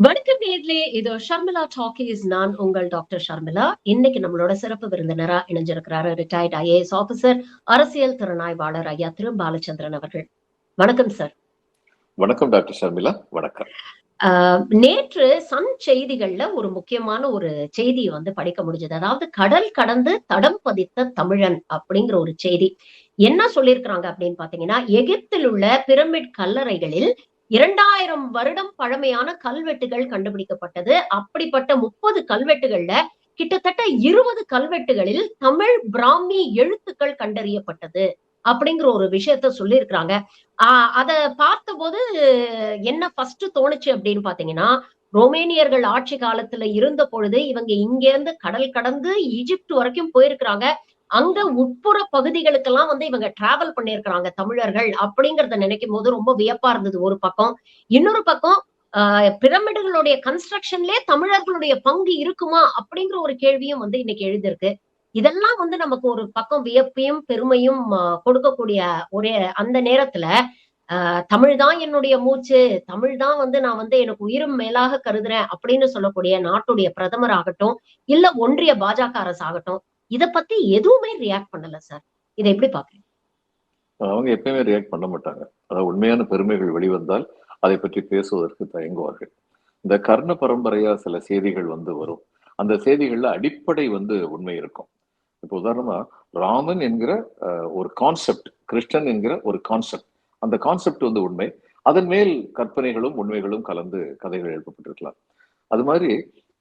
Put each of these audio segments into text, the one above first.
வணக்கம் நேயர்களே, இது ஷர்மிளா டாக்கீஸ். நான் உங்கள் டாக்டர் ஷர்மிளா. இன்னைக்கு நம்மளோட சிறப்பு விருந்தினரா இணைஞ்சிருக்கிறாரு ரிட்டையர்ட் ஐஏஎஸ் ஆபீசர், அரசியல் திறனாய்வாளர் ஐயா திரு பாலச்சந்திரன் அவர்கள். வணக்கம் சார். வணக்கம் டாக்டர் ஷர்மிளா. வணக்கம். நேற்று சன் செய்திகள்ல ஒரு முக்கியமான ஒரு செய்தியை படிக்க முடிஞ்சது. அதாவது கடல் கடந்து தடம் பதித்த தமிழன் அப்படிங்கிற ஒரு செய்தி. என்ன சொல்லியிருக்கிறாங்க அப்படின்னு பாத்தீங்கன்னா, எகிப்தில் உள்ள பிரமிட் கல்லறைகளில் 2000 வருடம் பழமையான கல்வெட்டுகள் கண்டுபிடிக்கப்பட்டது. அப்படிப்பட்ட 30 கல்வெட்டுகள்ல கிட்டத்தட்ட 20 கல்வெட்டுகளில் தமிழ் பிராமி எழுத்துக்கள் கண்டறியப்பட்டது அப்படிங்கிற ஒரு விஷயத்த சொல்லியிருக்கிறாங்க. அத பார்த்தபோது என்ன ஃபர்ஸ்ட் தோணுச்சு அப்படின்னு பாத்தீங்கன்னா, ரோமேனியர்கள் ஆட்சி காலத்துல இருந்த பொழுது இவங்க இங்க இருந்து கடல் கடந்து ஈஜிப்ட் வரைக்கும் போயிருக்கிறாங்க. அங்க உட்புற பகுதிகளுக்கெல்லாம் இவங்க டிராவல் பண்ணியிருக்கிறாங்க தமிழர்கள் அப்படிங்கறத நினைக்கும் போது ரொம்ப வியப்பா இருந்தது ஒரு பக்கம். இன்னொரு பக்கம் பிரமிடுகளுடைய கன்ஸ்ட்ரக்ஷன்லயே தமிழர்களுடைய பங்கு இருக்குமா அப்படிங்கிற ஒரு கேள்வியும் இன்னைக்கு எழுதிருக்கு. இதெல்லாம் நமக்கு ஒரு பக்கம் வியப்பையும் பெருமையும் கொடுக்கக்கூடிய ஒரே அந்த நேரத்துல தமிழ் தான் என்னுடைய மூச்சு, தமிழ் தான் நான் எனக்கு உயிரும் மேலாக கருதுறேன் அப்படின்னு சொல்லக்கூடிய நாட்டுடைய பிரதமர் ஆகட்டும், இல்ல ஒன்றிய பாஜக அரசு ஆகட்டும், இத பத்தி எதுவுமே ரியாக்ட் பண்ணல சார். இதை எப்படி பாக்குறீங்க? அவங்க எப்பயுமே ரியாக்ட் பண்ண மாட்டாங்க. அதாவது உண்மையான பெருமைகள் வெளிவந்தால் அதை பற்றி பேசுவதற்கு தயங்குவார்கள். இந்த கர்ண பரம்பரையா சில செய்திகள் வரும். அந்த செய்திகள்ல அடிப்படை உண்மை இருக்கும். இப்போ உதாரணமா ராமன் என்கிற ஒரு கான்செப்ட், கிருஷ்ணன் என்கிற ஒரு கான்செப்ட், அந்த கான்செப்ட் உண்மை. அதன் மேல் கற்பனைகளும் உண்மைகளும் கலந்து கதைகள் எழுப்பப்பட்டிருக்கலாம். அது மாதிரி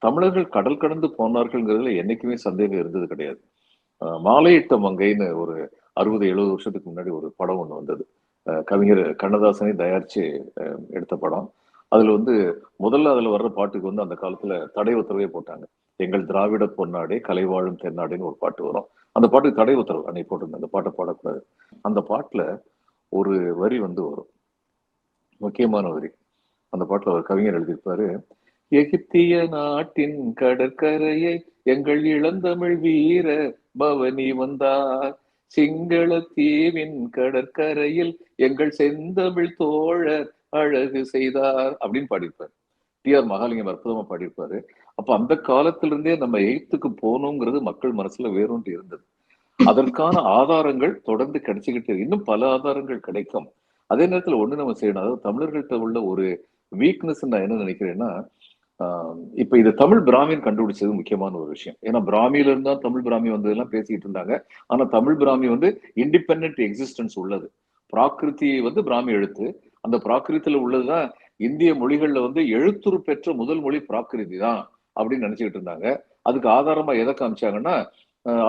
தமிழர்கள் கடல் கடந்து போனார்கள்ங்கிறதுல என்னைக்குமே சந்தேகம் இருந்தது கிடையாது. மாலையிட்ட மங்கைன்னு ஒரு 60-70 வருஷத்துக்கு முன்னாடி ஒரு படம் ஒண்ணு வந்தது. கவிஞர் கண்ணதாசனை தயாரிச்சு எடுத்த படம். அதுல முதல்ல அதுல வர்ற பாட்டுக்கு அந்த காலத்துல தடை உத்தரவே போட்டாங்க. எங்கள் திராவிட பொன்னாடே கலைவாழும் தென்னாடேன்னு ஒரு பாட்டு வரும். அந்த பாட்டுக்கு தடை உத்தரவு அன்னைக்கு போட்டிருந்தேன். அந்த பாட்டை பாடக்கூடாது. அந்த பாட்டுல ஒரு வரி வரும், முக்கியமான வரி. அந்த பாட்டுல ஒரு கவிஞர் எழுதியிருப்பாரு, எகிப்திய நாட்டின் கடற்கரையை எங்கள் இளந்தமிழ் வீர பவனி வந்தார், சிங்கள தீவின் கடற்கரையில் எங்கள் செந்தமிழ் தோழர் அழகு செய்தார் அப்படின்னு பாடியிருப்பாரு. டி.ஆர். மகாலிங்கம் அற்புதமா பாடியிருப்பாரு. அப்ப அந்த காலத்துல இருந்தே நம்ம எகிப்துக்கு போகணுங்கிறது மக்கள் மனசுல வேரூன்றி இருந்தது. அதற்கான ஆதாரங்கள் தொடர்ந்து கிடைச்சுக்கிட்டு, இன்னும் பல ஆதாரங்கள் கிடைக்கும். அதே நேரத்துல ஒண்ணு நம்ம செய்யணும். அதாவது தமிழர்கள்ட்ட உள்ள ஒரு வீக்னஸ் நான் என்ன நினைக்கிறேன்னா, இப்ப இது தமிழ் பிராமின் கண்டுபிடிச்சது முக்கியமான ஒரு விஷயம். ஏன்னா பிராமியில இருந்தா தமிழ் பிராமி வந்ததெல்லாம் பேசிக்கிட்டு இருந்தாங்க. ஆனா தமிழ் பிராமி இண்டிபெண்டன்ட் எக்ஸிஸ்டன்ஸ் உள்ளது. பிராகிருதி பிராமி எழுத்து. அந்த பிராகிருத்தில உள்ளதுதான் இந்திய மொழிகள்ல எழுத்துரு பெற்ற முதல் மொழி பிராகிருதி தான் அப்படின்னு நினைச்சுக்கிட்டு இருந்தாங்க. அதுக்கு ஆதாரமா எதை காமிச்சாங்கன்னா,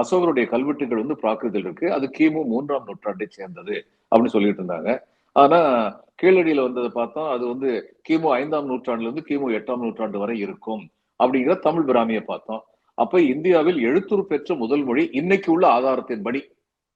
அசோகருடைய கல்வெட்டுகள் பிராகிருதில் இருக்கு. அது கிமு 3ஆம் நூற்றாண்டை சேர்ந்தது அப்படின்னு சொல்லிட்டு இருந்தாங்க. ஆனா கீழடியில வந்ததை பார்த்தோம், அது கிமு 5ஆம் நூற்றாண்டுல இருந்து கிமு 8ஆம் நூற்றாண்டு வரை இருக்கும் அப்படிங்கிற தமிழ் பிராமியை பார்த்தோம். அப்ப இந்தியாவில் எழுத்துரு பெற்ற முதல் மொழி இன்னைக்கு உள்ள ஆதாரத்தின்படி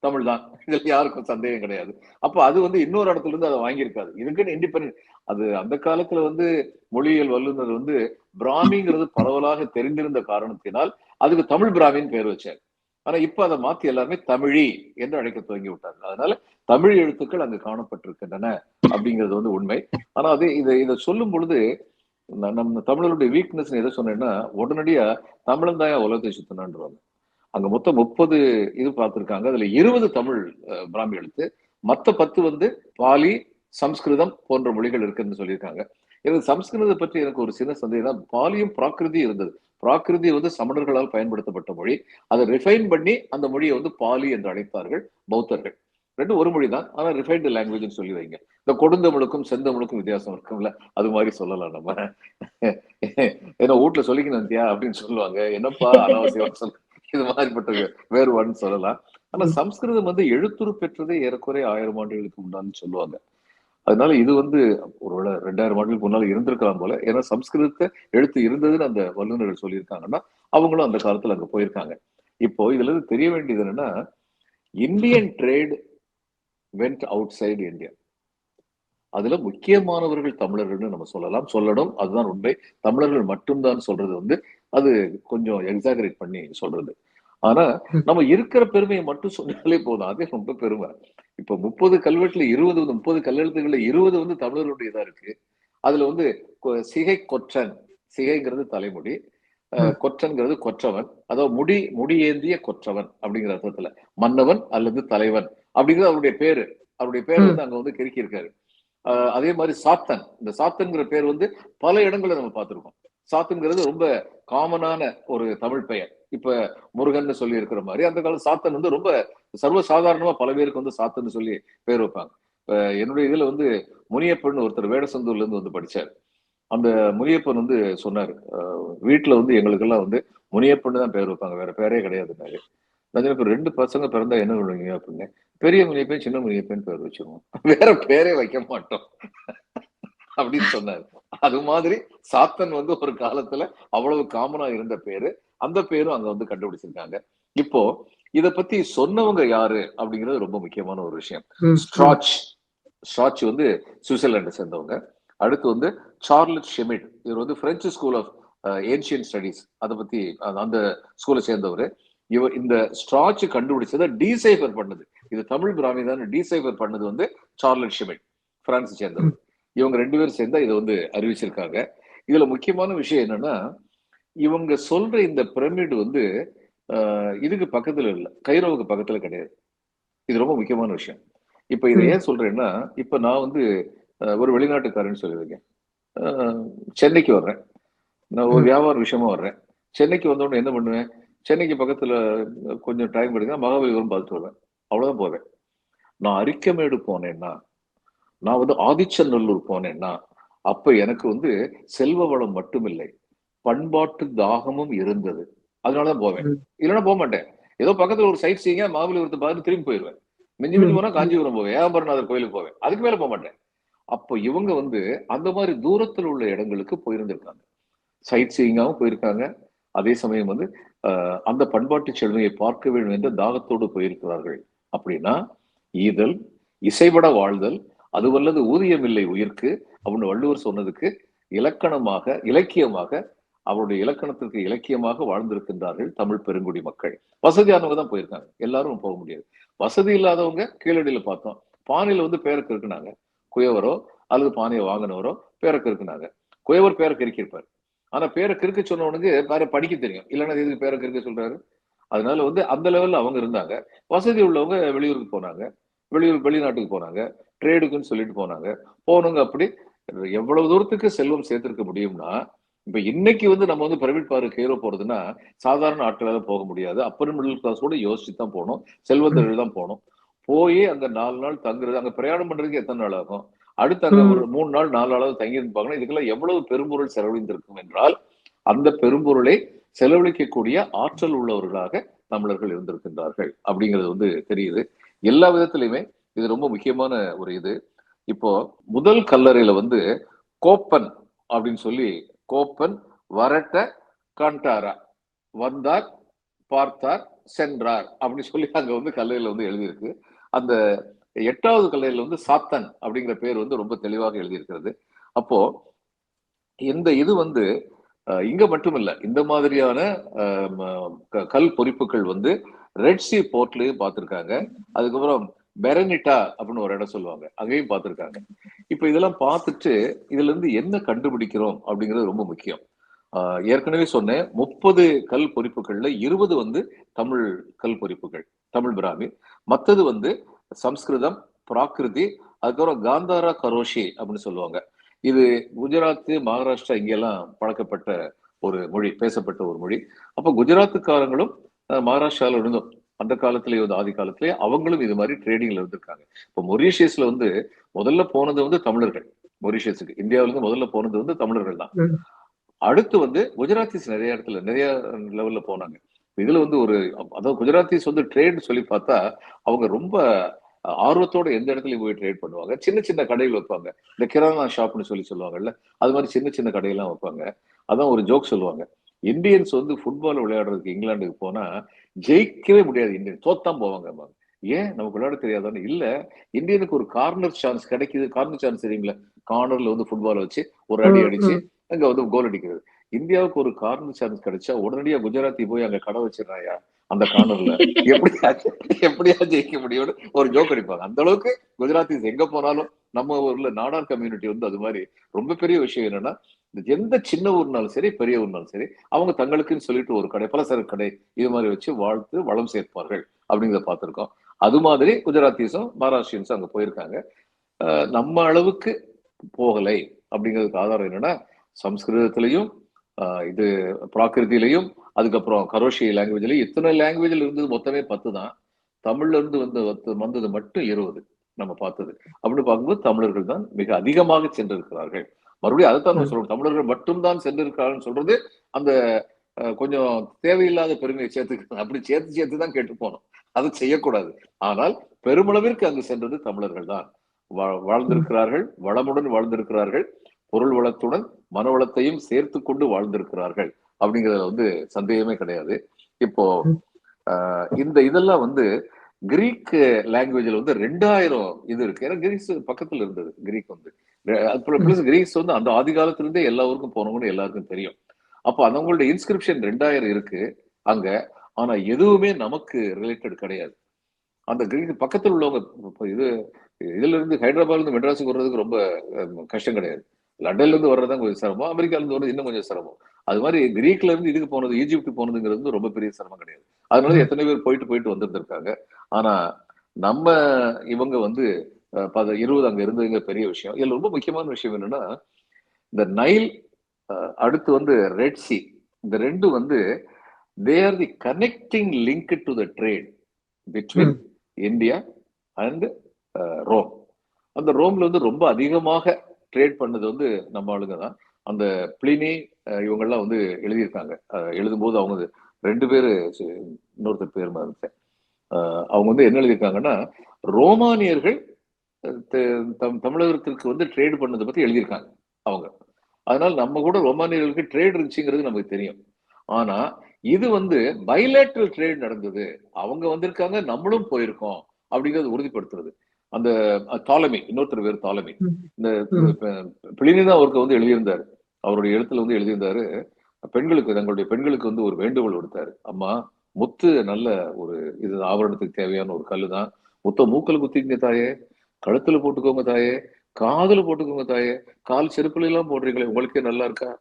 தமிழ் தான். இதுல யாருக்கும் சந்தேகம் கிடையாது. அப்ப அது இன்னொரு இடத்துல இருந்து அதை வாங்கியிருக்காது. இதுக்குன்னு இண்டிபெண்டன்ட். அது அந்த காலத்துல மொழியியல் வல்லுநர் பிராமிங்கிறது பரவலாக தெரிந்திருந்த காரணத்தினால் அதுக்கு தமிழ் பிராமின்னு பேர் வச்சார். ஆனா இப்ப அதை மாத்தி எல்லாருமே தமிழி என்று அழைக்க துவங்கி விட்டாங்க. அதனால தமிழ் எழுத்துக்கள் அங்கு காணப்பட்டிருக்கின்றன அப்படிங்கிறது உண்மை. ஆனா இதை சொல்லும் பொழுது நம்ம தமிழருடைய வீக்னஸ் எதை சொன்னேன்னா, உடனடியா தமிழன் தாயா உலகத்தை சுத்தினான்றாங்க. அங்க மொத்தம் 30 இது பார்த்திருக்காங்க. அதுல 20 தமிழ் பிராமி எழுத்து, மத்த 10 பாலி, சம்ஸ்கிருதம் போன்ற மொழிகள் இருக்குன்னு சொல்லியிருக்காங்க. எனக்கு சம்ஸ்கிருதத்தை பற்றி எனக்கு ஒரு சின்ன சந்தேகம். பாலியும் பிராகிருதி இருந்தது. பிராகிருதி சமணர்களால் பயன்படுத்தப்பட்ட மொழி. அதை ரிஃபைன் பண்ணி அந்த மொழியை பாலி என்று அழைத்தார்கள் பௌத்தர்கள். ரெண்டும் ஒரு மொழி தான், ஆனா ரிஃபைன்டு லாங்குவேஜ் சொல்லி வைங்க. இந்த கொடுந்தமிழுக்கும் செந்தமிழுக்கும் வித்தியாசம் இருக்கும்ல, அது மாதிரி சொல்லலாம் நம்ம. ஏன்னா வீட்டுல சொல்லிக்கணும் அப்படின்னு சொல்லுவாங்க. என்னப்பா அனாவசியம் சொல்ல, இது மாதிரிப்பட்ட வேறுபாடுன்னு சொல்லலாம். ஆனா சம்ஸ்கிருதம் எழுத்துரு பெற்றதே ஏறக்குறைய 1000 ஆண்டுகளுக்கு முன்னான்னு சொல்லுவாங்க. அதனால இது ஒருவேளை 2000 ஆண்டுகளுக்கு முன்னால இருந்திருக்கலாம் போல. ஏன்னா சம்ஸ்கிருதத்தை எழுத்து இருந்ததுன்னு அந்த வல்லுநர்கள் சொல்லியிருக்காங்கன்னா அவங்களும் அந்த காலத்துல அங்க போயிருக்காங்க. இப்போ இதுல இருந்து தெரிய வேண்டியது என்னன்னா, Indian trade vent out side India. அதுல முக்கியமானவர்கள் தமிழர்கள்னு நம்ம சொல்லணும். அதுதான் உண்மை. தமிழர்கள் மட்டும்தான் சொல்றது அது கொஞ்சம் எக்ஸாகரேட் பண்ணி சொல்றது. ஆனா நம்ம இருக்கிற பெருமையை மட்டும் சொன்னாலே போதும், அதே ரொம்ப பெருமை. இப்ப 30 கல்வெட்டுல 20 30 கல்லெழுத்துகள்ல 20 தமிழர்களுடையதா இருக்கு. அதுல சிகை கொற்றன் சிகைங்கிறது தலைமுடி, கொற்றன்கிறது கொற்றவன், அதாவது முடி ஏந்திய கொற்றவன் அப்படிங்கிற அர்த்தத்துல மன்னவன் அல்லது தலைவன் அப்படிங்கிறது அவருடைய பேரு. அவருடைய பேர் வந்து அங்க வந்து கிறுக்கி இருக்காரு. அதே மாதிரி சாத்தன், இந்த சாத்தன்கிற பேர் வந்து பல இடங்கள்ல நம்ம பார்த்திருக்கோம். சாத்தன்கிறது ரொம்ப காமனான ஒரு தமிழ் பெயர். இப்ப முருகன் சொல்லி இருக்கிற மாதிரி அந்த காலம் சாத்தன் வந்து ரொம்ப சர்வசாதாரணமா பல பேருக்கு வந்து சாத்தன் சொல்லி பேர் வைப்பாங்க. என்னுடைய இதுல வந்து முனியப்பன் ஒருத்தர் வேடசந்தூர்ல இருந்து வந்து படிச்சாரு. அந்த முனியப்பன் வந்து சொன்னாரு, வீட்டுல வந்து எங்களுக்கெல்லாம் வந்து முனியப்பன் தான் பேர் வைப்பாங்க, வேற பேரே கிடையாதுன்னாரு. நான் இப்ப 2 பசங்க பிறந்தா என்ன பண்ணுவீங்க அப்படின்னு. பெரிய முனியப்பன் சின்ன முனியப்பன் பேர் வச்சிருவோம், வேற பேரே வைக்க மாட்டோம் அப்படின்னு சொன்னாரு. அது மாதிரி சாத்தன் வந்து ஒரு காலத்துல அவ்வளவு காமனா இருந்த பேரு. அந்த பேரும் அங்க வந்து கண்டுபிடிச்சிருக்காங்க. இப்போ இத பத்தி சொன்னவங்க யாரு அப்படிங்கிறது ரொம்ப முக்கியமான ஒரு விஷயம். ஸ்ட்ராச் வந்து சுவிட்சர்லாண்டை சேர்ந்தவங்க. அடுத்து வந்து சார்லட் ஷெமிட், இவர் வந்து French school of ancient studies, அதை பத்தி அந்த ஸ்கூலை சேர்ந்தவர். இவர் இந்த ஸ்ட்ராச் கண்டுபிடிச்சதை டீசைபர் பண்ணது, இது தமிழ் பிராமி தான் டீசைபர் பண்ணது வந்து சார்லட் ஷெமிட், பிரான்ஸ் சேர்ந்தவர். இவங்க 2 பேரும் சேர்ந்தா இதை வந்து அறிவிச்சிருக்காங்க. இதுல முக்கியமான விஷயம் என்னன்னா, இவங்க சொல்ற இந்த பிரமிடு வந்து இதுக்கு பக்கத்துல இல்லை, கைரோவுக்கு பக்கத்துல கிடையாது. இது ரொம்ப முக்கியமான விஷயம். இப்ப இதை ஏன் சொல்றேன்னா, இப்ப நான் வந்து ஒரு வெளிநாட்டுக்காரன்னு சொல்லியிருக்கேன். சென்னைக்கு வர்றேன், நான் ஒரு வியாபார விஷயமா வர்றேன். சென்னைக்கு வந்தோடனே என்ன பண்ணுவேன், சென்னைக்கு பக்கத்துல கொஞ்சம் டைம் கிடைக்கும், மகாபலிபுரம் பார்த்துட்டு வருவேன், அவ்வளவுதான் போவேன். நான் அரிக்கமேடு போனேன்னா, நான் வந்து ஆதிச்சநல்லூர் போனேன்னா, அப்ப எனக்கு வந்து செல்வ வளம் மட்டுமில்லை, பண்பாட்டு தாகமும் இருந்தது. அதனாலதான் போவேன், இல்லைன்னா போக மாட்டேன். ஏதோ பக்கத்துல ஒரு சைட் சீங்க மகாபலிபுரத்தை பார்த்து திரும்பி போயிடுவேன். மிஞ்சி மிஞ்சி போனா காஞ்சிபுரம் போவேன், ஏகாம்பரநாதர் கோயிலுக்கு போவேன், அதுக்கு மேல போக மாட்டேன். அப்போ இவங்க வந்து அந்த மாதிரி தூரத்தில் உள்ள இடங்களுக்கு போயிருந்திருக்காங்க, சைட் சீயிங்காவும் போயிருக்காங்க. அதே சமயம் வந்து அந்த பண்பாட்டு செழுமையை பார்க்க வேண்டும் என்ற தாகத்தோடு போயிருக்கிறார்கள். அப்படின்னா ஈதல், இசைபட வாழ்தல், அது வல்லது ஊதியம் இல்லை உயிர்க்கு அப்படின்னு வள்ளுவர் சொன்னதுக்கு இலக்கணமாக, இலக்கியமாக, அவருடைய இலக்கணத்திற்கு இலக்கியமாக வாழ்ந்திருக்கின்றார்கள் தமிழ் பெருங்குடி மக்கள். வசதியானவங்க தான் போயிருக்காங்க, எல்லாரும் போக முடியாது. வசதி இல்லாதவங்க கீழடியில பார்த்தோம், பானையில வந்து பேருக்கு இருக்குனாங்க, குயவரோ அல்லது பானையை வாங்கினவரோ பேருக்கு இருக்குனாங்க. குயவர் பேரை கிறுக்கியிருப்பார், ஆனா பேரை கிறுக்க சொன்னவனுக்கு வேற படிக்க தெரியும், இல்லைன்னா எதுக்கு பேரை கிறுக்க சொல்றாரு. அதனால வந்து அந்த லெவல்ல அவங்க இருந்தாங்க. வசதி உள்ளவங்க வெளியூருக்கு போனாங்க, வெளிநாட்டுக்கு போனாங்க, ட்ரேடுக்குன்னு சொல்லிட்டு போனாங்க. போனவங்க அப்படி எவ்வளவு தூரத்துக்கு செல்வம் சேர்த்திருக்க முடியும்னா, இப்ப இன்னைக்கு வந்து நம்ம வந்து பிரைவேட் காருக்கு ஹீரோ போறதுன்னா சாதாரண ஆட்களால போக முடியாது. அப்பர் மிடில் கிளாஸ் கூட யோசிச்சு தான் போகணும், செல்வந்தர்கள் தான் போகணும். போய் அங்க 4 நாள் தங்குறது, அங்க பிரயாணம் பண்றதுக்கு எத்தனை நாள் ஆகும், அடுத்து அங்க ஒரு 3 நாள் 4 நாளாவது தங்கி இருப்பாங்கன்னா இதுக்கெல்லாம் எவ்வளவு பெரும்பொருள் செலவழிந்திருக்கும் என்றால், அந்த பெரும்பொருளை செலவழிக்கக்கூடிய ஆற்றல் உள்ளவர்களாக தமிழர்கள் இருந்திருக்கின்றார்கள் அப்படிங்கிறது வந்து தெரியுது. எல்லா விதத்திலுமே இது ரொம்ப முக்கியமான ஒரு இது. இப்போ முதல் கல்லறையில வந்து கோப்பன் அப்படின்னு சொல்லி, கோப்பன் வரட்ட காண்டாரா, வந்தார் பார்த்தார் சென்றார் அப்படின்னு சொல்லி அங்க வந்து கல்லறையில வந்து எழுதியிருக்கு. அந்த 8வது கல்லறையில வந்து சாத்தன் அப்படிங்கிற பேர் வந்து ரொம்ப தெளிவாக எழுதியிருக்கிறது. அப்போ இந்த இது வந்து இங்க மட்டும் இல்ல, இந்த மாதிரியான கல் பொறிப்புகள் வந்து ரெட் சி போர்ட்லயும் பார்த்திருக்காங்க. அதுக்கப்புறம் பெரனிட்டா அப்படின்னு ஒரு இடம் சொல்லுவாங்க, அங்கேயும் பார்த்திருக்காங்க. இப்ப இதெல்லாம் பார்த்துட்டு இதுல இருந்து என்ன கண்டுபிடிக்கிறோம் அப்படிங்கிறது ரொம்ப முக்கியம். ஏற்கனவே சொன்னேன், 30 கல் பொறிப்புகள்ல 20 வந்து தமிழ் கல் பொறிப்புகள், தமிழ் பிராமி. மத்தது வந்து சம்ஸ்கிருதம், பிராகிருதி, அதுக்கப்புறம் காந்தாரா கரோஷி அப்படின்னு சொல்லுவாங்க. இது குஜராத், மகாராஷ்டிரா இங்கெல்லாம் பழக்கப்பட்ட ஒரு மொழி, பேசப்பட்ட ஒரு மொழி. அப்ப குஜராத்துக்காரங்களும் மகாராஷ்டிரால இருந்தும் அந்த காலத்திலேயே வந்து ஆதி காலத்திலேயே அவங்களும் இது மாதிரி ட்ரேடிங்ல இருந்திருக்காங்க. இப்போ மொரீஷியஸ்ல வந்து முதல்ல போனது வந்து தமிழர்கள், மொரீஷியஸுக்கு இந்தியாவில இருந்து முதல்ல போனது வந்து தமிழர்கள் தான். அடுத்து வந்து குஜராத்திஸ் நிறைய இடத்துல நிறைய லெவல்ல போனாங்க. இதுல வந்து ஒரு அதாவது குஜராத்திஸ் வந்து ட்ரேட் சொல்லி பார்த்தா அவங்க ரொம்ப ஆர்வத்தோட எந்த இடத்துலயும் போய் ட்ரேட் பண்ணுவாங்க. சின்ன சின்ன கடைகள் வைப்பாங்க, இந்த கிரானா ஷாப்னு சொல்லுவாங்கல்ல, அது மாதிரி சின்ன சின்ன கடையெல்லாம் வைப்பாங்க. அதான் ஒரு ஜோக் சொல்லுவாங்க, இந்தியன்ஸ் வந்து ஃபுட்பால் விளையாடுறதுக்கு இங்கிலாந்துக்கு போனா ஜெயிக்கவே முடியாது, இந்தியன் தோத்தான் போவாங்க. ஏன், நமக்கு விளையாட தெரியாதான்னு? இல்ல, இந்தியனுக்கு ஒரு கார்னர் சான்ஸ் கிடைக்குது. கார்னர் சான்ஸ் தெரியுங்களா, கார்னர்ல வந்து ஃபுட்பால் வச்சு ஒரு அடி அடிச்சு அங்க வந்து கோல் அடிக்கிறது. இந்தியாவுக்கு ஒரு கார்னர் சான்ஸ் கிடைச்சா உடனடியா குஜராத்தி போய் அங்க கடை வச்சிடறாயா அந்த கார்னர்ல, எப்படியா ஜெயிக்க முடியும்னு ஒரு ஜோக் அடிப்பாங்க. அந்த அளவுக்கு குஜராத்திஸ் எங்க போனாலும், நம்ம ஊர்ல நாடார் கம்யூனிட்டி வந்து அது மாதிரி ரொம்ப பெரிய விஷயம் என்னன்னா, எந்த சின்ன ஊர்னாலும் சரி, பெரிய ஊர்னாலும் சரி, அவங்க தங்களுக்குன்னு சொல்லிட்டு ஒரு கடை, பலசரக்கு கடை இது மாதிரி வச்சு வாழ்த்து வளம் சேர்ப்பார்கள் அப்படிங்கிறத பார்த்திருக்கோம். அது மாதிரி குஜராத்திஸும் மகாராஷ்டிரியன்ஸும் அங்க போயிருக்காங்க. நம்ம அளவுக்கு போகலை அப்படிங்கிறதுக்கு ஆதாரம் என்னன்னா, சம்ஸ்கிருதத்திலையும் இது பிராகிருதியிலையும், அதுக்கப்புறம் கரோஷி லாங்குவேஜ்லயும் இத்தனை லாங்குவேஜ்ல இருந்தது மொத்தமே 10 தான். தமிழ்ல இருந்து வந்தது மட்டும் 20 நம்ம பார்த்தது. அப்படின்னு பார்க்கும்போது தமிழர்கள் தான் மிக அதிகமாக சென்றிருக்கிறார்கள். மறுபடியும் அதைத்தான் நம்ம சொல்றோம். தமிழர்கள் மட்டும்தான் சென்றிருக்கிறார்கள் சொல்றது அந்த கொஞ்சம் தேவையில்லாத பெருமையை சேர்த்து அப்படி சேர்த்து தான் கேட்டு போனோம். அது செய்யக்கூடாது. ஆனால் பெருமளவிற்கு அங்கு சென்றது தமிழர்கள் தான். வாழ்ந்திருக்கிறார்கள், வளமுடன் வாழ்ந்திருக்கிறார்கள், பொருள் வளத்துடன் மன வளத்தையும் சேர்த்து கொண்டு வாழ்ந்திருக்கிறார்கள் அப்படிங்கிறதுல வந்து சந்தேகமே கிடையாது. இப்போ இதெல்லாம் வந்து கிரீக் லாங்குவேஜ்ல வந்து 2000 இது இருக்கு. ஏன்னா கிரீஸ் பக்கத்துல இருந்தது. கிரீக் வந்து பிளஸ் கிரீஸ் வந்து அந்த ஆதி காலத்துல இருந்தே எல்லா ஊருக்கும் போனவங்கன்னு எல்லாருக்கும் தெரியும். அப்ப அவங்களோட இன்ஸ்கிரிப்ஷன் 2000 இருக்கு அங்க. ஆனா எதுவுமே நமக்கு ரிலேட்டட் கிடையாது. அந்த கிரீக் பக்கத்தில் உள்ளவங்க இதுல இருந்து ஹைதராபாத்ல இருந்து மெட்ராஸுக்கு வர்றதுக்கு ரொம்ப கஷ்டம் கிடையாது. லண்டன்ல இருந்து வர்றதுதான் கொஞ்சம் சிரமம், அமெரிக்கால இருந்து வர்றது இன்னும் கொஞ்சம் சிரமம். அது மாதிரி கிரீக்ல இருந்து இதுக்கு போனது, ஈஜிப்ட் போனதுங்கிறது ரொம்ப பெரிய சிரமம் கிடையாது. அதனால எத்தனை பேர் போயிட்டு வந்திருந்திருக்காங்க. ஆனா நம்ம இவங்க வந்து 20 அங்க இருந்ததுங்க பெரிய விஷயம். இதுல ரொம்ப முக்கியமான விஷயம் என்னன்னா, இந்த நைல் அடுத்து வந்து ரெட் சி, இந்த ரெண்டும் வந்து they are the connecting link to the trade between India and Rome. அந்த ரோம்ல வந்து ரொம்ப அதிகமாக ட்ரேட் பண்ணது வந்து நம்ம ஆளுங்க தான். அந்த பிளினி இவங்கெல்லாம் வந்து எழுதியிருக்காங்க. எழுதும்போது அவங்க 2 பேரு, இன்னொருத்தர் பேர் மறந்துட்டேன். அவங்க வந்து என்ன எழுதியிருக்காங்கன்னா, ரோமானியர்கள் தமிழகத்திற்கு வந்து ட்ரேட் பண்ணதை பத்தி எழுதியிருக்காங்க அவங்க. அதனால நம்ம கூட ரோமானியர்களுக்கு ட்ரேட் இருந்துச்சுங்கிறது நமக்கு தெரியும். ஆனா இது வந்து பைலேட்ரல் ட்ரேட் நடந்தது, அவங்க வந்திருக்காங்க நம்மளும் போயிருக்கோம் அப்படிங்கறது உறுதிப்படுத்துறது. அந்த தாலமி, இன்னொருத்தர் பேர் தாலமி, இந்த பிளினி தான் அவருக்கு வந்து எழுதியிருந்தாரு. அவருடைய எழுத்துல வந்து எழுதியிருந்தாரு, தங்களுடைய பெண்களுக்கு வந்து ஒரு வேண்டுகோள் விடுத்தாரு. அம்மா, முத்து நல்ல ஒரு இது ஆபரணத்துக்கு தேவையான ஒரு கல்லு தான். முத்த மூக்கல் குத்திங்க தாயே, கழுத்துல போட்டுக்கோங்க தாயே, காதுல போட்டுக்கோங்க தாயே, கால் செருப்புல எல்லாம் போடுறீங்களே உங்களுக்கே நல்லா இருக்கா?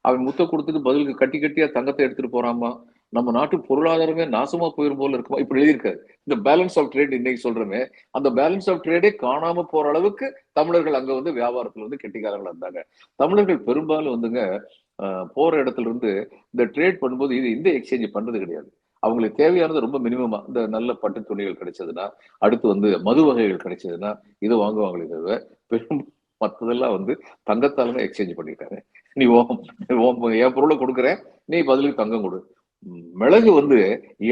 அவன் முத்த கொடுத்துட்டு பதிலுக்கு கட்டி கட்டியா தங்கத்தை எடுத்துட்டு போறாமா, நம்ம நாட்டு பொருளாதாரமே நாசமா போயிரும் போல இருக்குமா, இப்படி எழுதியிருக்காரு. இந்த பேலன்ஸ் ஆஃப் ட்ரேட் இன்னைக்கு சொல்றமே, அந்த பேலன்ஸ் ஆஃப் ட்ரேடே காணாம போற அளவுக்கு தமிழர்கள் அங்க வந்து வியாபாரத்துல வந்து கெட்டிக்காரங்களா இருந்தாங்க. தமிழர்கள் பெரும்பாலும் வந்துங்க போற இடத்துல இருந்து இந்த ட்ரேட் பண்ணும்போது இந்த எக்ஸ்சேஞ்ச் பண்றது கிடையாது. அவங்களுக்கு தேவையானது ரொம்ப மினிமமா, இந்த நல்ல பட்டு துணிகள் கிடைச்சதுன்னா, அடுத்து வந்து மது வகைகள் கிடைச்சதுன்னா இதை வாங்குவாங்களே தவிர பெரும் மற்றதெல்லாம் வந்து தங்கத்தாலுமே எக்ஸ்சேஞ்ச் பண்ணிட்டாங்க. நீ என் பொருளை கொடுக்குறேன், நீ பதிலுக்கு தங்கம் கொடு. மிளகு வந்து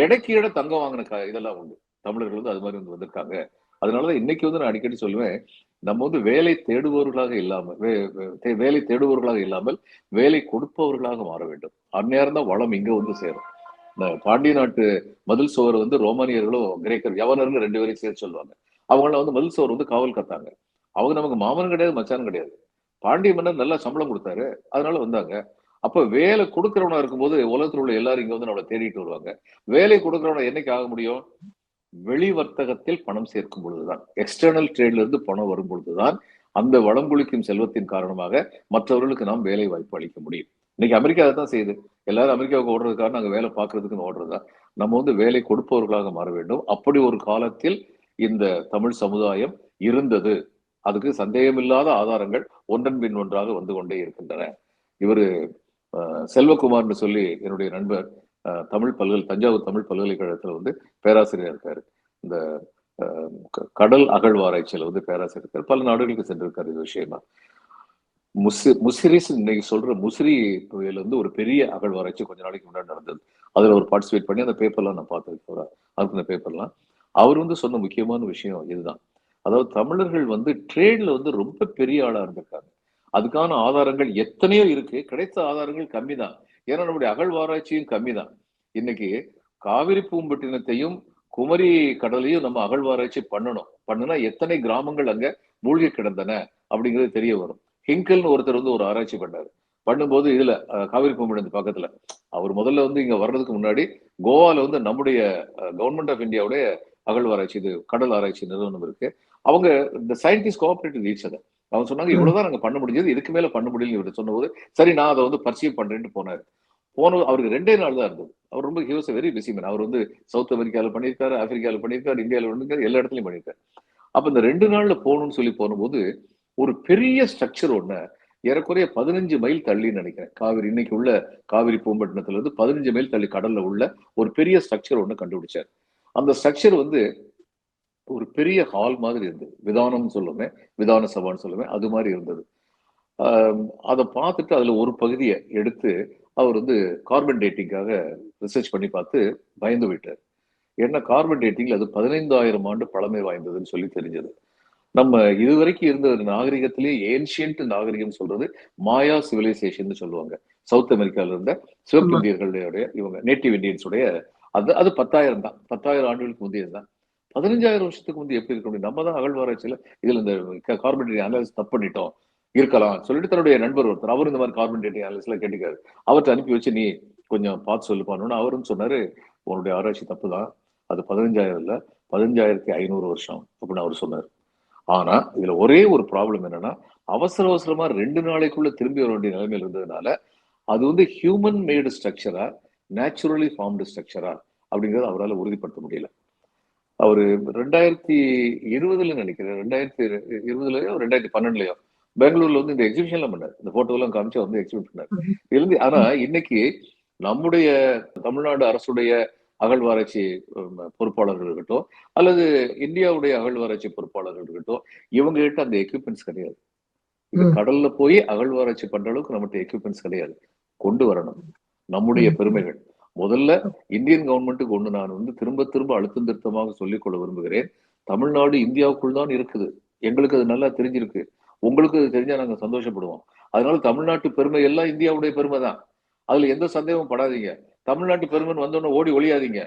எடைக்கு எடை தங்கம் வாங்கின இதெல்லாம் உண்டு. தமிழர்கள் வந்து அது மாதிரி வந்து வந்திருக்காங்க. அதனாலதான் இன்னைக்கு வந்து நான் அடிக்கடி சொல்லுவேன், நம்ம வந்து வேலை தேடுபவர்களாக இல்லாமல் வேலை கொடுப்பவர்களாக மாற வேண்டும். அந்நேரம் தான் வளம் இங்க வந்து சேரும். இந்த பாண்டிய நாட்டு மதில் சுவர் வந்து ரோமானியர்களும் கிரேக்கர் யவனர்னு 2 பேரையும் சேர்த்து சொல்லுவாங்க. அவங்கள வந்து மதில் சுவர் வந்து காவல் காத்தாங்க. அவங்க நமக்கு மாமனும் கிடையாது, மச்சானும் கிடையாது. பாண்டிய மன்னர் நல்லா சம்பளம் கொடுத்தாரு, அதனால வந்தாங்க. அப்ப வேலை கொடுக்கிறவனா இருக்கும்போது உலகத்தில் உள்ள எல்லாரும் இங்க வந்து நம்மளை தேடிட்டு வருவாங்க. வேலை கொடுக்கிறவனா என்னைக்கு ஆக முடியும்? வெளி வர்த்தகத்தில் பணம் சேர்க்கும் பொழுதுதான், எக்ஸ்டர்னல் ட்ரேட்ல இருந்து பணம் வரும் பொழுதுதான் அந்த வளம் குளிக்கும் செல்வத்தின் காரணமாக மற்றவர்களுக்கு நாம் வேலை வாய்ப்பு அளிக்க முடியும். இன்னைக்கு அமெரிக்கா தான் செய்யுது. எல்லாரும் அமெரிக்காவுக்கு ஓடுறதுக்காக நாங்க வேலை பார்க்கறதுக்குன்னு ஓடுறதா. நம்ம வந்து வேலை கொடுப்பவர்களாக மாற வேண்டும். அப்படி ஒரு காலத்தில் இந்த தமிழ் சமுதாயம் இருந்தது. அதுக்கு சந்தேகமில்லாத ஆதாரங்கள் ஒன்றன் பின் ஒன்றாக வந்து கொண்டே இருக்கின்றன. இவரு செல்வகுமார்னு சொல்லி என்னுடைய நண்பர், தஞ்சாவூர் தமிழ் பல்கலைக்கழகத்துல வந்து பேராசிரியர் இருக்காரு. இந்த கடல் அகழ்வாராய்ச்சியில வந்து பேராசிரியர் இருக்காரு. பல நாடுகளுக்கு சென்றிருக்காரு இது விஷயமா. முசிறிஸ் இன்னைக்கு சொல்ற முசிறி புயல் வந்து ஒரு பெரிய அகழ்வாராய்ச்சி கொஞ்ச நாளைக்கு முன்னாடி நடந்தது. அதுல ஒரு பார்ட்டிசிபேட் பண்ணி அந்த பேப்பர்லாம் நான் பார்த்துருக்கேன். அந்த பேப்பர்லாம் அவர் வந்து சொன்ன முக்கியமான விஷயம் இதுதான். அதாவது தமிழர்கள் வந்து ட்ரேட்ல வந்து ரொம்ப பெரிய ஆளா இருந்திருக்காங்க. அதுக்கான ஆதாரங்கள் எத்தனையோ இருக்கு, கிடைத்த ஆதாரங்கள் கம்மி தான். ஏன்னா நம்முடைய அகழ்வாராய்ச்சியும் கம்மி தான். இன்னைக்கு காவிரி பூம்பட்டினத்தையும் குமரி கடலையும் நம்ம அகழ்வாராய்ச்சி பண்ணுனா எத்தனை கிராமங்கள் அங்க மூழ்கி கிடந்தன அப்படிங்கிறது தெரிய வரும். ஹிங்கல்னு ஒருத்தர் வந்து ஒரு ஆராய்ச்சி பண்ணாரு. பண்ணும்போது இதுல காவிரி பூம்பட்டினத்து பக்கத்துல அவர் முதல்ல வந்து இங்க வர்றதுக்கு முன்னாடி கோவால வந்து நம்முடைய கவர்மெண்ட் ஆஃப் இந்தியாவுடைய அகழ்வாராய்ச்சி, இது கடல் ஆராய்ச்சி நிறுவனம் இருக்கு. அவங்க இந்த சயின்டிஸ்ட் கோஆபரேட்டிவ் ஈச் அதர். அவங்க சொன்னாங்க ம். இவ்வளவுதான் நாங்க பண்ண முடிஞ்சது, இதுக்கு மேல பண்ண முடியல இவர் சொன்னபோது, சரி நான் அதை வந்து பர்சீவ் பண்றேன்ட்டு போனாரு. அவருக்கு 2 நாள் தான் இருந்தது. அவர் ரொம்ப he was a very busy man. அவர் வந்து சவுத் அமெரிக்கால பண்ணியிருக்காரு, ஆப்பிரிக்கால பண்ணியிருக்காரு, இந்தியால பண்ணியிருக்காரு, எல்லா இடத்துலயும் பண்ணியிருக்காரு. அப்ப இந்த 2 நாள்ல போகணும்னு சொல்லி போனபோது, ஒரு பெரிய ஸ்ட்ரக்சர் ஒண்ண ஏறக்குறைய 15 மைல் தள்ளின்னு நினைக்கிறேன். காவிரி இன்னைக்கு உள்ள காவிரி பூம்பட்டினத்துல இருந்து 15 மைல் தள்ளி கடல்ல உள்ள ஒரு பெரிய ஸ்ட்ரக்சர் ஒண்ணு கண்டுபிடிச்சாரு. அந்த ஸ்ட்ரக்சர் வந்து ஒரு பெரிய ஹால் மாதிரி இருந்தது. விதானம்னு சொல்லுவேன், விதான சபான்னு சொல்லுவேன். அது மாரி இருந்தது. அத பார்த்துட்டு அதுல ஒரு பகுதிய எடுத்து அவர் வந்து கார்பன் டேட்டிங்காக ரிசர்ச் பண்ணி பார்த்து பயந்து விட்டார். ஏன்னா கார்பன் டேட்டிங்ல அது 15,000 ஆண்டு பழமை வாய்ந்ததுன்னு சொல்லி தெரிஞ்சது. நம்ம இதுவரைக்கும் இருந்த ஒரு நாகரிகத்திலேயே ஏன்ஷியன்ட் நாகரிகம் சொல்றது மாயா சிவிலைசேஷன் சொல்லுவாங்க. சவுத் அமெரிக்கால இருந்த ஆமா. சிவப்பிந்தியர்களுடைய இவங்க நேட்டிவ் இந்தியன்ஸ் உடைய அது அது 10,000 தான். 10,000 ஆண்டுகளுக்கு முந்தையது தான். 15,000 வருஷத்துக்கு முந்தைய எப்படி இருக்க முடியும்? நம்ம தான் அகழ்வாராய்ச்சியில இதுல இந்த கார்பன் டேட்டிங் அனாலிசிஸ் தப்பு பண்ணிட்டோம். இருக்கலாம் சொல்லிட்டு தன்னுடைய நண்பர் ஒருத்தர் அவரும் இந்த மாதிரி கார்பன் டேட்டிங் அனாலிசிஸ்ல கேட்டுக்காரு. அவர்ட்ட அனுப்பி வச்சு நீ கொஞ்சம் பார்த்து சொல்லுப்பான்னு அவரும் சொன்னாரு, உன்னுடைய ஆராய்ச்சி தப்பு தான். அது 15,000 இல்ல 15,500 வருஷம் அப்படின்னு அவர் சொன்னாரு. ஆனா, இதுல ஒரே ஒரு ப்ராப்ளம் என்னன்னா, அவசர அவசரமா 2 நாளைக்குள்ள திரும்பி வர வேண்டிய நிலைமையில இருந்ததுனால, அது வந்து ஹியூமன் மேடு ஸ்ட்ரக்சரா, நேச்சுரலி ஃபார்ம்டு ஸ்ட்ரக்சரா அப்படிங்கிறத அவரால உறுதிப்படுத்த முடியல. அவரு 2020ல நினைக்கிறேன். 2020லயோ, 2012லயோ பெங்களூர்ல வந்து இந்த எக்ஸிபிஷன்லாம் பண்ணாரு. இந்த ஃபோட்டோலாம் காமிச்சு வந்து எக்ஸிபிட் பண்ணாரு. ம்ஹ்ம். ஆனா ம். இன்னைக்கு நம்முடைய தமிழ்நாடு அரசுடைய அகழ்வாராய்ச்சி பொறுப்பாளர்கள் இருக்கட்டும், அல்லது இந்தியாவுடைய அகழ்வாராய்ச்சி பொறுப்பாளர்கள் இருக்கட்டும், இவங்க கிட்ட அந்த எக்யூப்மென்ட்ஸ் கிடையாது. இது ம். கடல்ல போய் அகழ்வாராய்ச்சி பண்ற அளவுக்கு நம்மட்ட எக்யூப்மென்ட்ஸ் கிடையாது. கொண்டு வரணும். நம்முடைய ம். பெருமைகள். முதல்ல இந்தியன் கவர்ன்மென்ட்க்கு ஒண்ணு நான் வந்து திரும்ப திரும்ப அழுத்தம் திருத்தமாக சொல்லிக் கொள்ள விரும்புகிறேன். தமிழ்நாடு இந்தியாவுக்குள் தான் இருக்குது. எங்களுக்கு அது நல்லா தெரிஞ்சிருக்கு. உங்களுக்கு அது தெரிஞ்சா நாங்க சந்தோஷப்படுவோம். அதனால தமிழ்நாட்டு பெருமை எல்லாம் இந்தியாவுடைய பெருமை தான். அதுல எந்த சந்தேகமும் படாதீங்க. தமிழ்நாட்டு பெருமைன்னு வந்தோனே ஓடி ஒளியாதீங்க.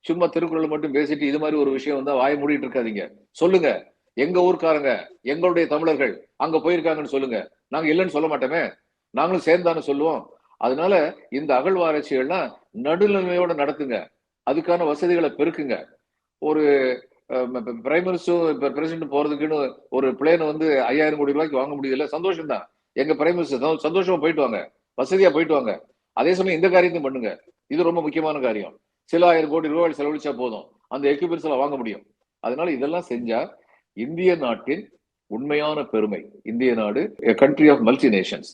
சும்மா திருக்குறள மட்டும் பேசிட்டு இது மாரி ஒரு விஷயம் வந்தா வாய மூடிட்டு இருக்காதீங்க. சொல்லுங்க. எங்க ஊர்க்காரங்க, எங்களுடைய தமிழர்கள் அங்க போயிருக்காங்கன்னு சொல்லுங்க. நாங்க இல்லன்னு சொல்ல மாட்டோமே. நாங்களும் சேர்ந்து தானே சொல்லுவோம். அதனால இந்த அகழ்வாராய்ச்சிகள்லாம் நடுநிலைமையோட நடத்துங்க. அதுக்கான வசதிகள பெருக்குங்க. ஒரு பிரைம் மினிஸ்டரும் பிரசிடென்ட் போறதுக்குன்னு ஒரு பிளேன் வந்து 5,000 கோடி ரூபாய்க்கு வாங்க முடியுதுல்ல சந்தோஷம் தான். எங்க பிரைம் மினிஸ்டர் சந்தோஷமா போயிட்டு வாங்க. வசதியா போயிட்டு வாங்க. அதே சமயம் இந்த காரியத்தையும் பண்ணுங்க. இது ரொம்ப முக்கியமான காரியம். சில 1,000 கோடி ரூபாய் செலவழிச்சா போதும். அந்த எக்யூப்மெண்ட்ஸ் எல்லாம் வாங்க முடியும். அதனால இதெல்லாம் செஞ்சா இந்திய நாட்டின் உண்மையான பெருமை. இந்திய நாடு a country of multi nations.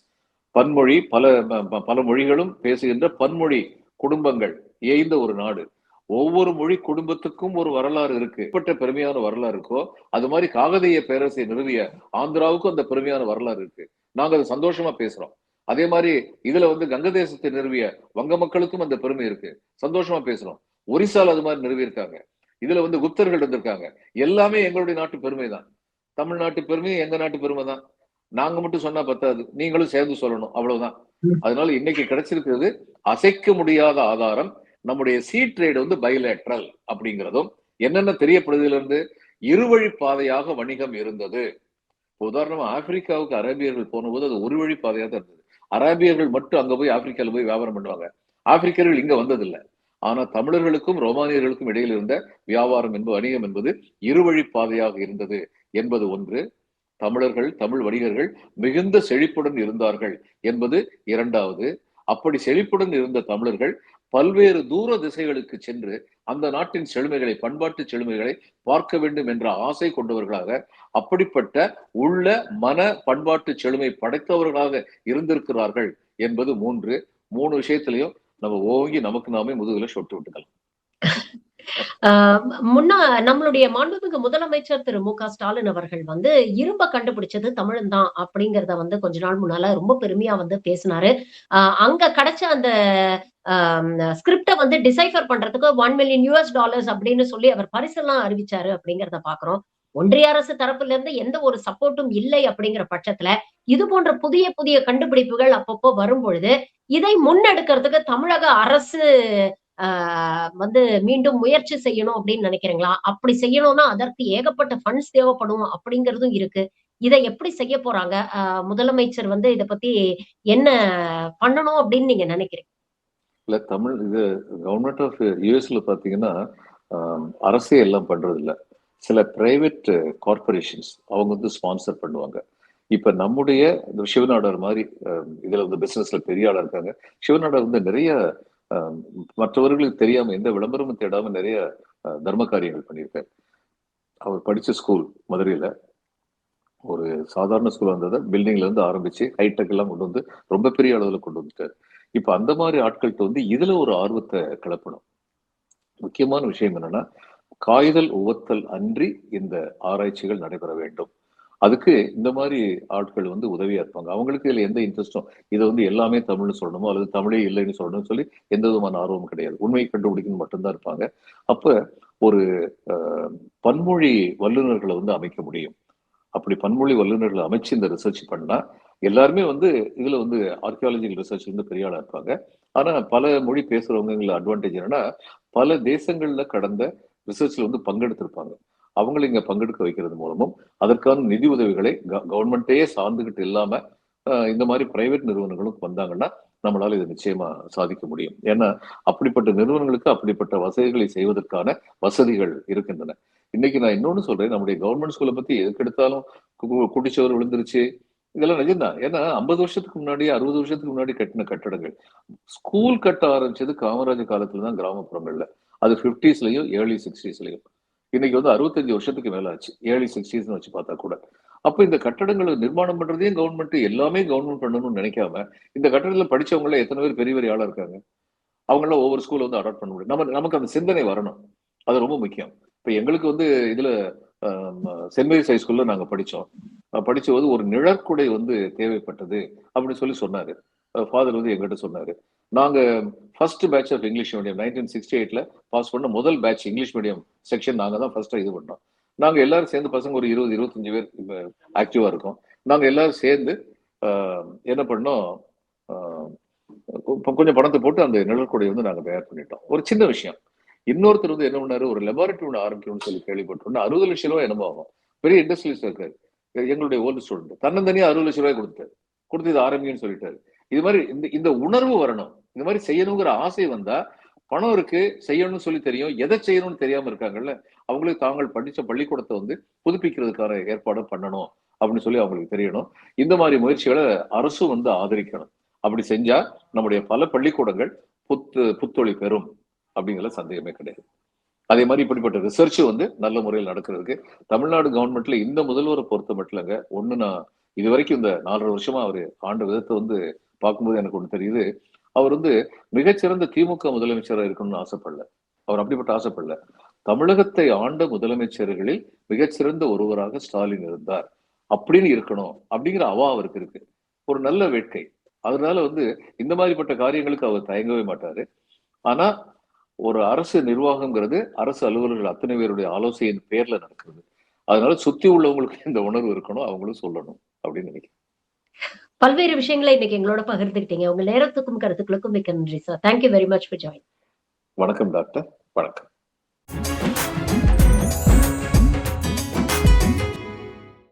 பன்மொழி பல மொழிகளும் பேசுகின்ற பன்மொழி குடும்பங்கள் ஏய்ந்த ஒரு நாடு. ஒவ்வொரு மொழி குடும்பத்துக்கும் ஒரு வரலாறு இருக்கு. எப்பட்ட பெருமையான வரலாறு இருக்கோ அது மாதிரி காகதீய பேரரசை நிறுவிய ஆந்திராவுக்கும் அந்த பெருமையான வரலாறு இருக்கு. நாங்க அதை சந்தோஷமா பேசுறோம். அதே மாதிரி இதுல வந்து கங்க தேசத்தை நிறுவிய வங்க மக்களுக்கும் அந்த பெருமை இருக்கு. சந்தோஷமா பேசுறோம். ஒரிசால அது மாதிரி நிறுவி இருக்காங்க. இதுல வந்து குப்தர்கள் இருந்திருக்காங்க. எல்லாமே எங்களுடைய நாட்டு பெருமை தான். தமிழ்நாட்டு பெருமையும் எங்க நாட்டு பெருமை தான். நாங்க மட்டும் சொன்னா பத்தாது. நீங்களும் சேர்ந்து சொல்லணும். அவ்வளவுதான். ம். அதனால இன்னைக்கு கிடைச்சிருக்கிறது அசைக்க முடியாத ஆதாரம். நம்முடைய சீ ட்ரேட் வந்து பைலேட்ரல் அப்படிங்கிறதும் என்னென்ன தெரியப்படுதுல இருந்து இருவழி பாதையாக வணிகம் இருந்தது. உதாரணமா ஆப்பிரிக்காவுக்கு அரேபியர்கள் போனபோது அது ஒரு வழி பாதையா தான் இருந்தது. அரேபியர்கள் மட்டும் அங்க போய் ஆப்பிரிக்கால போய் வியாபாரம் பண்ணுவாங்க. ஆப்பிரிக்கர்கள் இங்க வந்ததில்லை. ஆனா தமிழர்களுக்கும் ரோமானியர்களுக்கும் இடையில் இருந்த வியாபாரம் என்பது வணிகம் என்பது இருவழி பாதையாக இருந்தது என்பது ஒன்று. தமிழர்கள் தமிழ் வணிகர்கள் மிகுந்த செழிப்புடன் இருந்தார்கள் என்பது இரண்டாவது. அப்படி செழிப்புடன் இருந்த தமிழர்கள் பல்வேறு தூர திசைகளுக்கு சென்று அந்த நாட்டின் செழுமைகளை பண்பாட்டு செழுமைகளை பார்க்க வேண்டும் என்ற ஆசை கொண்டவர்களாக அப்படிப்பட்ட உள்ள மன பண்பாட்டு செழுமை படைத்தவர்களாக இருந்திருக்கிறார்கள் என்பது மூன்று. மூணு விஷயத்திலையும் நம்ம ஓங்கி நமக்கு நாமே முதுகுல சொட்டு விட்டுக்கலாம். ஆ முன்னா நம்மளுடைய மாண்புமிகு முதலமைச்சர் திரு மு.க. ஸ்டாலின் அவர்கள் வந்து இரும்ப கண்டுபிடிச்சது தமிழன் தான் அப்படிங்கிறத வந்து கொஞ்ச நாள் முன்னால ரொம்ப பெருமையா வந்து பேசினாரு. அங்க கிடைச்ச அந்த ஸ்கிரிப்ட வந்து டிசைஃபர் பண்றதுக்கு $1 மில்லியன் அப்படின்னு சொல்லி அவர் பரிசெல்லாம் அறிவிச்சாரு அப்படிங்கிறத பாக்குறோம். ஒன்றிய அரசு தரப்புல இருந்து எந்த ஒரு சப்போர்ட்டும் இல்லை அப்படிங்கிற பட்சத்துல, இது போன்ற புதிய புதிய கண்டுபிடிப்புகள் அப்பப்போ வரும்பொழுது, இதை முன்னெடுக்கிறதுக்கு தமிழக அரசு ஆ வந்து மீண்டும் முயற்சி செய்யணும் அப்படின்னு நினைக்கிறீங்களா? அப்படி செய்யணும்னா அதற்கு ஏகப்பட்ட ஃபண்ட்ஸ் தேவைப்படும் அப்படிங்கிறதும் இருக்கு. இத எப்படி செய்ய போறாங்க? முதலமைச்சர் வந்து இத பத்தி என்ன பண்ணணும் அப்படின்னு நீங்க நினைக்கிறீங்க? இல்ல தமிழ் இது கவர்மெண்ட் ஆஃப் யூஎஸ்ல பாத்தீங்கன்னா அரசே எல்லாம் பண்றது இல்ல. சில பிரைவேட் கார்பரேஷன்ஸ் அவங்க வந்து ஸ்பான்சர் பண்ணுவாங்க. இப்ப நம்முடைய இந்த சிவநாடார் மாதிரி இதுல வந்து பிசினஸ்ல பெரிய ஆளா இருக்காங்க. சிவநாடார் வந்து நிறைய அஹ், மற்றவர்களுக்கு தெரியாம எந்த விளம்பரமும் தேடாம நிறைய தர்ம காரியங்கள் பண்ணியிருக்காரு. அவர் படிச்ச ஸ்கூல் மதுரையில ஒரு சாதாரண ஸ்கூல் வந்ததை பில்டிங்ல இருந்து ஆரம்பிச்சு ஹைடெக் எல்லாம் கொண்டு வந்து ரொம்ப பெரிய அளவுல கொண்டு வந்துட்டாரு. இப்ப அந்த மாதிரி ஆட்கள்கிட்ட வந்து இதுல ஒரு ஆர்வத்தை கிளப்பணும். முக்கியமான விஷயம் என்னன்னா, காய்தல் உவத்தல் அன்றி இந்த ஆராய்ச்சிகள் நடைபெற வேண்டும். அதுக்கு இந்த மாதிரி ஆட்கள் வந்து உதவியா இருப்பாங்க. அவங்களுக்கு இதுல எந்த இன்ட்ரெஸ்டும் இதை வந்து எல்லாமே தமிழ்னு சொல்லணுமோ அல்லது தமிழே இல்லைன்னு சொல்லணும்னு சொல்லி எந்த விதமான ஆர்வமும் கிடையாது. உண்மையை கண்டுபிடிக்கணும் மட்டும்தான் இருப்பாங்க. அப்ப ஒரு அஹ், பன்மொழி வல்லுநர்களை வந்து அமைக்க முடியும். அப்படி பன்மொழி வல்லுநர்களை அமைச்சு இந்த ரிசர்ச் பண்ணா எல்லாருமே வந்து இதுல வந்து ஆர்கியாலஜிக்கல் ரிசர்ச் வந்து பெரிய ஆளா இருப்பாங்க. ஆனா பல மொழி பேசுறவங்க அட்வான்டேஜ் என்னன்னா பல தேசங்கள்ல கடந்த ரிசர்ச்ல வந்து பங்கெடுத்திருப்பாங்க. அவங்களை இங்க பங்கெடுக்க வைக்கிறது மூலமும் அதற்கான நிதி உதவிகளை கவர்மெண்ட்டையே சார்ந்துகிட்டு இல்லாம இந்த மாதிரி பிரைவேட் நிறுவனங்களும் வந்தாங்கன்னா நம்மளால இதை நிச்சயமா சாதிக்க முடியும். ஏன்னா அப்படிப்பட்ட நிறுவனங்களுக்கு அப்படிப்பட்ட வசதிகளை செய்வதற்கான வசதிகள் இருக்கின்றன. இன்னைக்கு நான் இன்னொன்னு சொல்றேன், நம்முடைய கவர்மெண்ட் ஸ்கூலை பத்தி எதுக்கு எடுத்தாலும் குடிச்சவர் விழுந்துருச்சு, இதெல்லாம் நிஜம்தான். ஏன்னா 50 வருஷத்துக்கு முன்னாடி 60 வருஷத்துக்கு முன்னாடி கட்டின கட்டடங்கள். ஸ்கூல் கட்ட ஆரம்பிச்சது காமராஜர் காலத்துல தான் கிராமப்புறங்கள்ல. அது 50ஸ்லயும் ஏர்லி 60ஸ்லயும். இன்னைக்கு வந்து 65 வருஷத்துக்கு மேல ஆச்சு. ஏர்லி 60ஸ்னு வச்சு பார்த்தா கூட. அப்ப இந்த கட்டடங்களை நிர்மாணம் பண்றதையும் கவர்மெண்ட் எல்லாமே கவர்மெண்ட் பண்ணணும்னு நினைக்காம இந்த கட்டடத்துல படிச்சவங்க எத்தனை பேர் பெரிய பெரிய ஆளா இருக்காங்க. அவங்களாம் ஒவ்வொரு ஸ்கூல் வந்து அடாப்ட் பண்ண முடியும். நமக்கு அந்த சிந்தனை வரணும். அது ரொம்ப முக்கியம். இப்ப எங்களுக்கு வந்து இதுல சென்ட் மேரிஸ் ஹை ஸ்கூல்ல நாங்க படிச்சோம். படிச்சபோது ஒரு நிழற்குடை வந்து தேவைப்பட்டது அப்படின்னு சொல்லி சொன்னாரு. ஃபாதர் வந்து எங்கிட்ட சொன்னாரு. நாங்க first batch of English medium 1968ல பாஸ் பண்ண முதல் பேட்ச் இங்கிலீஷ் மீடியம் செக்ஷன் நாங்க தான் ஃபர்ஸ்டா இது பண்ணோம். நாங்க எல்லாரும் சேர்ந்து பசங்க ஒரு 20 25 பேர் இப்ப ஆக்டிவா இருக்கோம். நாங்க எல்லாரும் சேர்ந்து என்ன பண்ணோம், கொஞ்சம் பணத்தை போட்டு அந்த நிழற்குடையை வந்து நாங்க தயார் பண்ணிட்டோம். ஒரு சின்ன விஷயம். இன்னொருத்தர் வந்து என்ன பண்ணாரு, ஒரு லெபார்டரி ஒன்று ஆரம்பிக்கணும்னு சொல்லி கேள்விப்பட்டோம். 60 லட்சம் ரூபாய் என்னமோ ஆகும். பெரிய இண்டஸ்ட்ரியலிஸ்ட் இருக்காரு. எங்களுடைய ஓல்டு ஸ்டூடெண்ட் தன்னந்தனியா 60 லட்சம் ரூபாய் கொடுத்தாரு. கொடுத்து இது ஆரம்பிங்கன்னு சொல்லிட்டாரு. இது மாதிரி இந்த இந்த உணர்வு வரணும். இந்த மாதிரி செய்யணுங்கிற ஆசை வந்தா பணம் இருக்கு, செய்யணும்னு சொல்லி தெரியும், எதை செய்யணும்னு தெரியாம இருக்காங்கல்ல, அவங்களுக்கு தாங்கள் படிச்ச பள்ளிக்கூடத்தை வந்து புதுப்பிக்கிறதுக்கான ஏற்பாடு பண்ணணும் அப்படின்னு சொல்லி அவங்களுக்கு தெரியணும். இந்த மாதிரி முயற்சிகளை அரசும் வந்து ஆதரிக்கணும். அப்படி செஞ்சா நம்முடைய பல பள்ளிக்கூடங்கள் புத்தொழி பெறும் அப்படிங்கிற சந்தேகமே கிடையாது. அதே மாதிரி இப்படிப்பட்ட ரிசர்ச் வந்து நல்ல முறையில் நடக்கிறதுக்கு தமிழ்நாடு கவர்மெண்ட்ல இந்த முதல்வரை பொறுத்த மட்டும் ஒண்ணு நான் இது வரைக்கும் இந்த 4.5 வருஷமா அவரு ஆண்ட விதத்தை வந்து பார்க்கும்போது எனக்கு ஒண்ணு தெரியுது. அவர் வந்து மிகச்சிறந்த திமுக முதலமைச்சராக இருக்கணும்னு ஆசைப்படல. அவர் அப்படிப்பட்ட ஆசைப்படல. தமிழகத்தை ஆண்ட முதலமைச்சர்களில் மிகச்சிறந்த ஒருவராக ஸ்டாலின் இருந்தார் அப்படின்னு இருக்கணும் அப்படிங்கிற அவா அவருக்கு இருக்கு. ஒரு நல்ல வேட்கை. அதனால வந்து இந்த மாதிரிப்பட்ட காரியங்களுக்கு அவர் தயங்கவே மாட்டாரு. ஆனா ஒரு அரசு நிர்வாகம்ங்கிறது அரசு அலுவலர்கள் அத்தனை பேருடைய ஆலோசனையின் பேர்ல நடக்கிறது. அதனால சுத்தி உள்ளவங்களுக்கு இந்த உணர்வு இருக்கணும், அவங்களும் சொல்லணும் அப்படின்னு நினைக்கிறேன். பல்வேறு விஷயங்களை இன்னைக்கு எங்களோட பகிர்ந்துக்கிட்டீங்க. உங்க நேரத்துக்கும் கருத்துக்களுக்கும் மிக்க நன்றி sir. Thank you very much for join. வணக்கம் டாக்டர். வணக்கம்.